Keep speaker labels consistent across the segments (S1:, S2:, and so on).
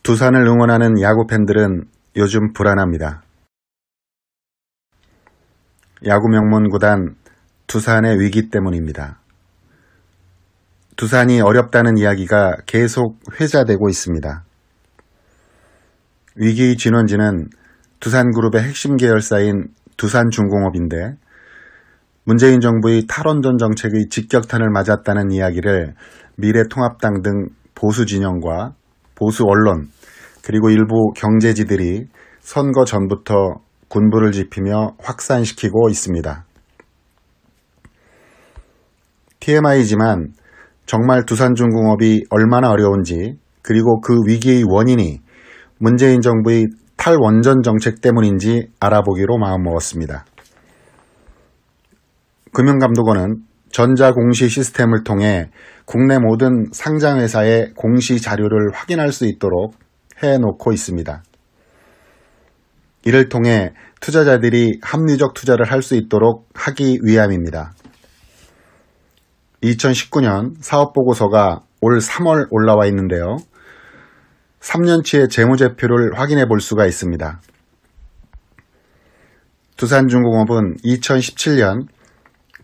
S1: 두산을 응원하는 야구 팬들은 요즘 불안합니다. 야구 명문 구단 두산의 위기 때문입니다. 두산이 어렵다는 이야기가 계속 회자되고 있습니다. 위기의 진원지는 두산그룹의 핵심 계열사인 두산중공업인데 문재인 정부의 탈원전 정책의 직격탄을 맞았다는 이야기를 미래통합당 등 보수 진영과 보수 언론 그리고 일부 경제지들이 선거 전부터 군부를 지피며 확산시키고 있습니다. TMI지만 정말 두산중공업이 얼마나 어려운지 그리고 그 위기의 원인이 문재인 정부의 탈원전 정책 때문인지 알아보기로 마음먹었습니다. 금융감독원은 전자공시 시스템을 통해 국내 모든 상장회사의 공시 자료를 확인할 수 있도록 해놓고 있습니다. 이를 통해 투자자들이 합리적 투자를 할 수 있도록 하기 위함입니다. 2019년 사업보고서가 올 3월 올라와 있는데요. 3년치의 재무제표를 확인해 볼 수가 있습니다. 두산중공업은 2017년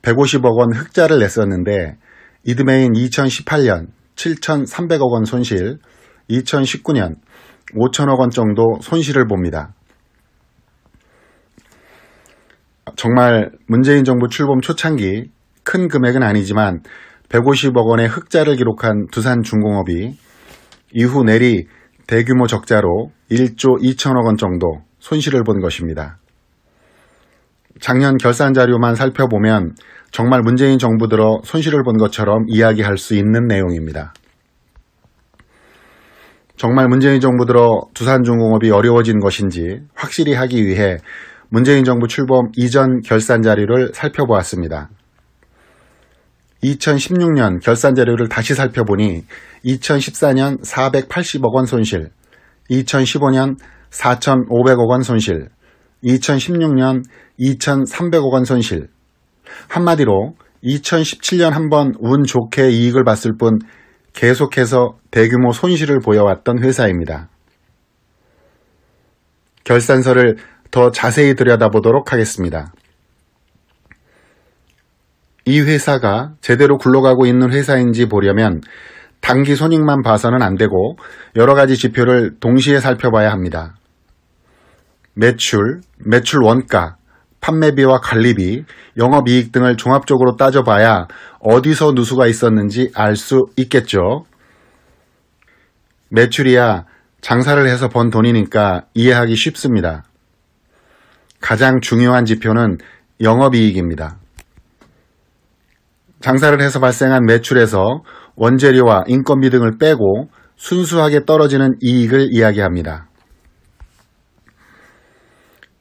S1: 150억 원 흑자를 냈었는데 이듬해인 2018년 7,300억 원 손실, 2019년 5천억 원 정도 손실을 봅니다. 정말 문재인 정부 출범 초창기 큰 금액은 아니지만 150억 원의 흑자를 기록한 두산중공업이 이후 내리 대규모 적자로 1조 2천억 원 정도 손실을 본 것입니다. 작년 결산 자료만 살펴보면 정말 문재인 정부 들어 손실을 본 것처럼 이야기할 수 있는 내용입니다. 정말 문재인 정부 들어 두산중공업이 어려워진 것인지 확실히 하기 위해 문재인 정부 출범 이전 결산 자료를 살펴보았습니다. 2016년 결산 자료를 다시 살펴보니 2014년 480억 원 손실, 2015년 4,500억 원 손실, 2016년 2,300억 원 손실. 한마디로 2017년 한번 운 좋게 이익을 봤을 뿐 계속해서 대규모 손실을 보여왔던 회사입니다. 결산서를 더 자세히 들여다보도록 하겠습니다. 이 회사가 제대로 굴러가고 있는 회사인지 보려면 단기 손익만 봐서는 안 되고 여러 가지 지표를 동시에 살펴봐야 합니다. 매출, 매출 원가, 판매비와 관리비, 영업이익 등을 종합적으로 따져봐야 어디서 누수가 있었는지 알 수 있겠죠. 매출이야 장사를 해서 번 돈이니까 이해하기 쉽습니다. 가장 중요한 지표는 영업이익입니다. 장사를 해서 발생한 매출에서 원재료와 인건비 등을 빼고 순수하게 떨어지는 이익을 이야기합니다.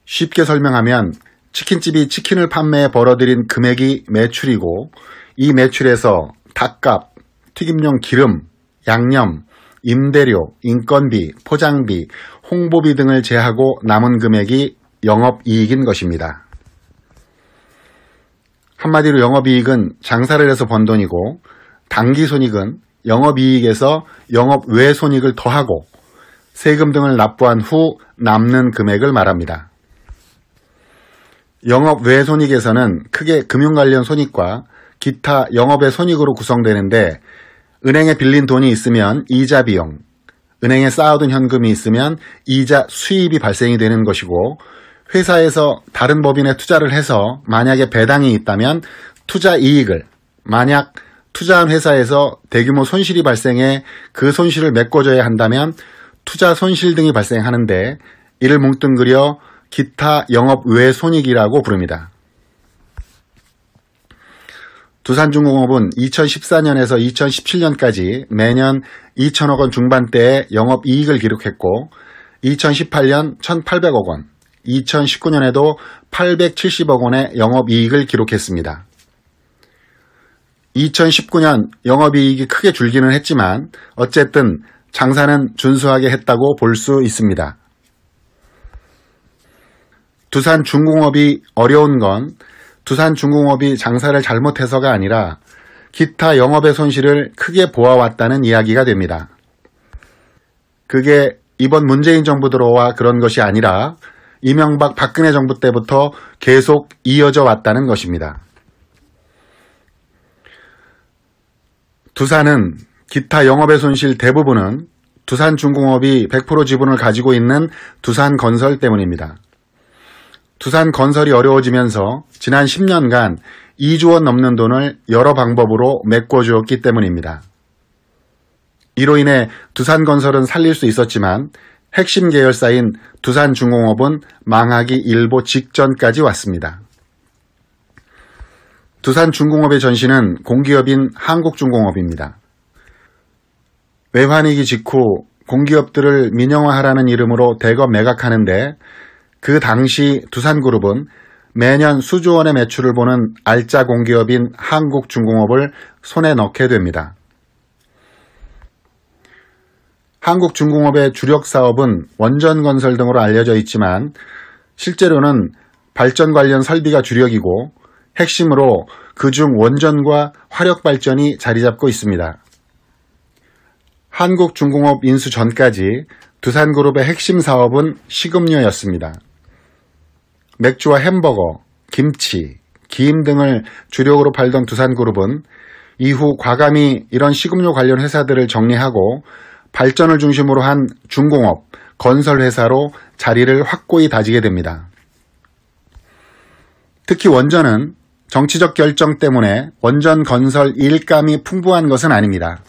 S1: 쉽게 설명하면 치킨집이 치킨을 판매해 벌어들인 금액이 매출이고 이 매출에서 닭값, 튀김용 기름, 양념, 임대료, 인건비, 포장비, 홍보비 등을 제하고 남은 금액이 영업이익인 것입니다. 한마디로 영업이익은 장사를 해서 번 돈이고 당기손익은 영업이익에서 영업외손익을 더하고 세금 등을 납부한 후 남는 금액을 말합니다. 영업외손익에서는 크게 금융 관련 손익과 기타 영업의 손익으로 구성되는데 은행에 빌린 돈이 있으면 이자 비용, 은행에 쌓아둔 현금이 있으면 이자 수입이 발생이 되는 것이고 회사에서 다른 법인에 투자를 해서 만약에 배당이 있다면 투자 이익을, 만약 투자한 회사에서 대규모 손실이 발생해 그 손실을 메꿔줘야 한다면 투자 손실 등이 발생하는데 이를 뭉뚱그려 기타 영업 외 손익이라고 부릅니다. 두산중공업은 2014년에서 2017년까지 매년 2천억 원 중반대의 영업이익을 기록했고 2018년 1,800억 원, 2019년에도 870억 원의 영업이익을 기록했습니다. 2019년 영업이익이 크게 줄기는 했지만 어쨌든 장사는 준수하게 했다고 볼 수 있습니다. 두산중공업이 어려운 건 두산중공업이 장사를 잘못해서가 아니라 기타 영업의 손실을 크게 보아왔다는 이야기가 됩니다. 그게 이번 문재인 정부 들어와 그런 것이 아니라 이명박 박근혜 정부 때부터 계속 이어져 왔다는 것입니다. 두산은 기타 영업의 손실 대부분은 두산중공업이 100% 지분을 가지고 있는 두산건설 때문입니다. 두산건설이 어려워지면서 지난 10년간 2조 원 넘는 돈을 여러 방법으로 메꿔주었기 때문입니다. 이로 인해 두산건설은 살릴 수 있었지만 핵심 계열사인 두산중공업은 망하기 일보 직전까지 왔습니다. 두산중공업의 전신은 공기업인 한국중공업입니다. 외환위기 직후 공기업들을 민영화하라는 이름으로 대거 매각하는데 그 당시 두산그룹은 매년 수조 원의 매출을 보는 알짜 공기업인 한국중공업을 손에 넣게 됩니다. 한국중공업의 주력 사업은 원전건설 등으로 알려져 있지만 실제로는 발전 관련 설비가 주력이고 핵심으로 그중 원전과 화력발전이 자리 잡고 있습니다. 한국중공업 인수 전까지 두산그룹의 핵심 사업은 식음료였습니다. 맥주와 햄버거, 김치, 김 등을 주력으로 팔던 두산그룹은 이후 과감히 이런 식음료 관련 회사들을 정리하고 발전을 중심으로 한 중공업, 건설회사로 자리를 확고히 다지게 됩니다. 특히 원전은 정치적 결정 때문에 원전 건설 일감이 풍부한 것은 아닙니다.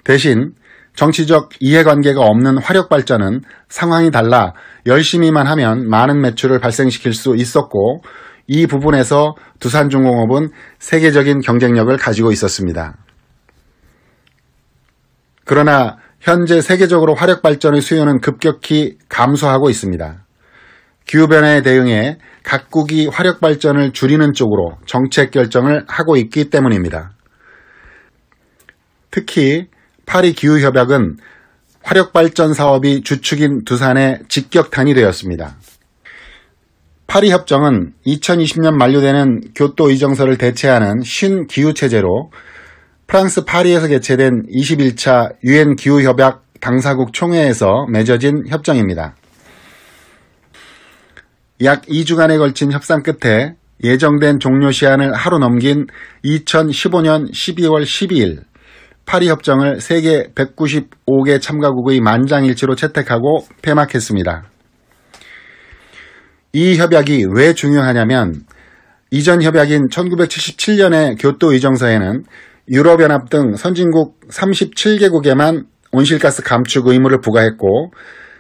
S1: 대신 정치적 이해관계가 없는 화력발전은 상황이 달라 열심히만 하면 많은 매출을 발생시킬 수 있었고 이 부분에서 두산중공업은 세계적인 경쟁력을 가지고 있었습니다. 그러나 현재 세계적으로 화력발전의 수요는 급격히 감소하고 있습니다. 기후변화에 대응해 각국이 화력발전을 줄이는 쪽으로 정책 결정을 하고 있기 때문입니다. 특히 파리 기후협약은 화력발전 사업이 주축인 두산의 직격탄이 되었습니다. 파리 협정은 2020년 만료되는 교토 의정서를 대체하는 신기후체제로 프랑스 파리에서 개최된 21차 유엔 기후협약 당사국 총회에서 맺어진 협정입니다. 약 2주간에 걸친 협상 끝에 예정된 종료 시한을 하루 넘긴 2015년 12월 12일 파리 협정을 세계 195개 참가국의 만장일치로 채택하고 폐막했습니다. 이 협약이 왜 중요하냐면 이전 협약인 1977년의 교토 의정서에는 유럽연합 등 선진국 37개국에만 온실가스 감축 의무를 부과했고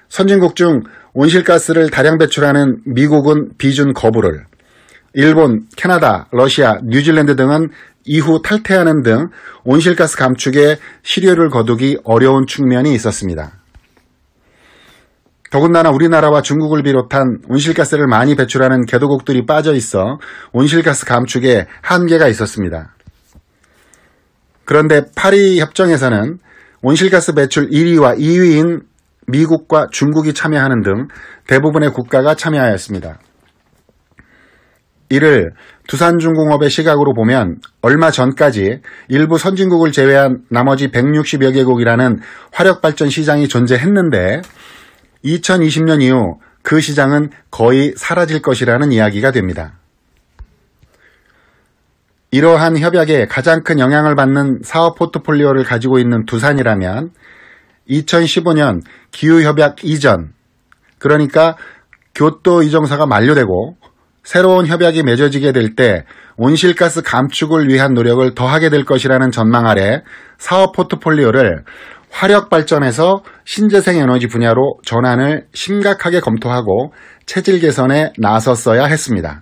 S1: 선진국 중 온실가스를 다량 배출하는 미국은 비준 거부를, 일본, 캐나다, 러시아, 뉴질랜드 등은 이후 탈퇴하는 등 온실가스 감축에 실효를 거두기 어려운 측면이 있었습니다. 더군다나 우리나라와 중국을 비롯한 온실가스를 많이 배출하는 개도국들이 빠져 있어 온실가스 감축에 한계가 있었습니다. 그런데 파리 협정에서는 온실가스 배출 1위와 2위인 미국과 중국이 참여하는 등 대부분의 국가가 참여하였습니다. 이를 두산중공업의 시각으로 보면 얼마 전까지 일부 선진국을 제외한 나머지 160여 개국이라는 화력발전 시장이 존재했는데 2020년 이후 그 시장은 거의 사라질 것이라는 이야기가 됩니다. 이러한 협약에 가장 큰 영향을 받는 사업 포트폴리오를 가지고 있는 두산이라면 2015년 기후협약 이전, 그러니까 교토 의정서가 만료되고 새로운 협약이 맺어지게 될 때 온실가스 감축을 위한 노력을 더하게 될 것이라는 전망 아래 사업 포트폴리오를 화력발전에서 신재생 에너지 분야로 전환을 심각하게 검토하고 체질 개선에 나섰어야 했습니다.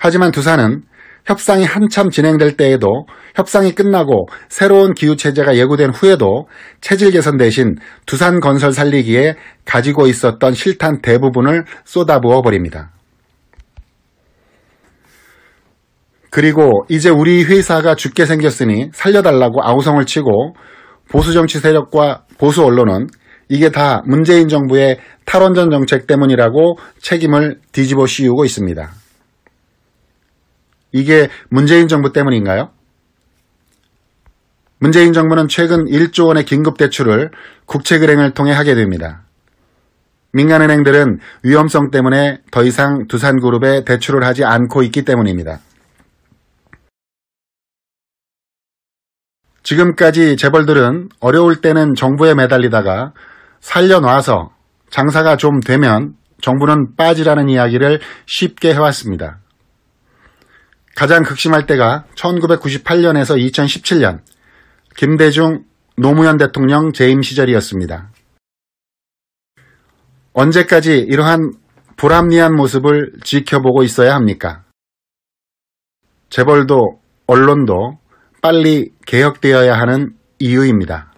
S1: 하지만 두산은 협상이 한참 진행될 때에도 협상이 끝나고 새로운 기후체제가 예고된 후에도 체질 개선 대신 두산건설 살리기에 가지고 있었던 실탄 대부분을 쏟아부어 버립니다. 그리고 이제 우리 회사가 죽게 생겼으니 살려달라고 아우성을 치고 보수정치 세력과 보수 언론은 이게 다 문재인 정부의 탈원전 정책 때문이라고 책임을 뒤집어 씌우고 있습니다. 이게 문재인 정부 때문인가요? 문재인 정부는 최근 1조 원의 긴급대출을 국책은행을 통해 하게 됩니다. 민간은행들은 위험성 때문에 더 이상 두산그룹에 대출을 하지 않고 있기 때문입니다. 지금까지 재벌들은 어려울 때는 정부에 매달리다가 살려놔서 장사가 좀 되면 정부는 빠지라는 이야기를 쉽게 해왔습니다. 가장 극심할 때가 1998년에서 2017년 김대중 노무현 대통령 재임 시절이었습니다. 언제까지 이러한 불합리한 모습을 지켜보고 있어야 합니까? 재벌도 언론도 빨리 개혁되어야 하는 이유입니다.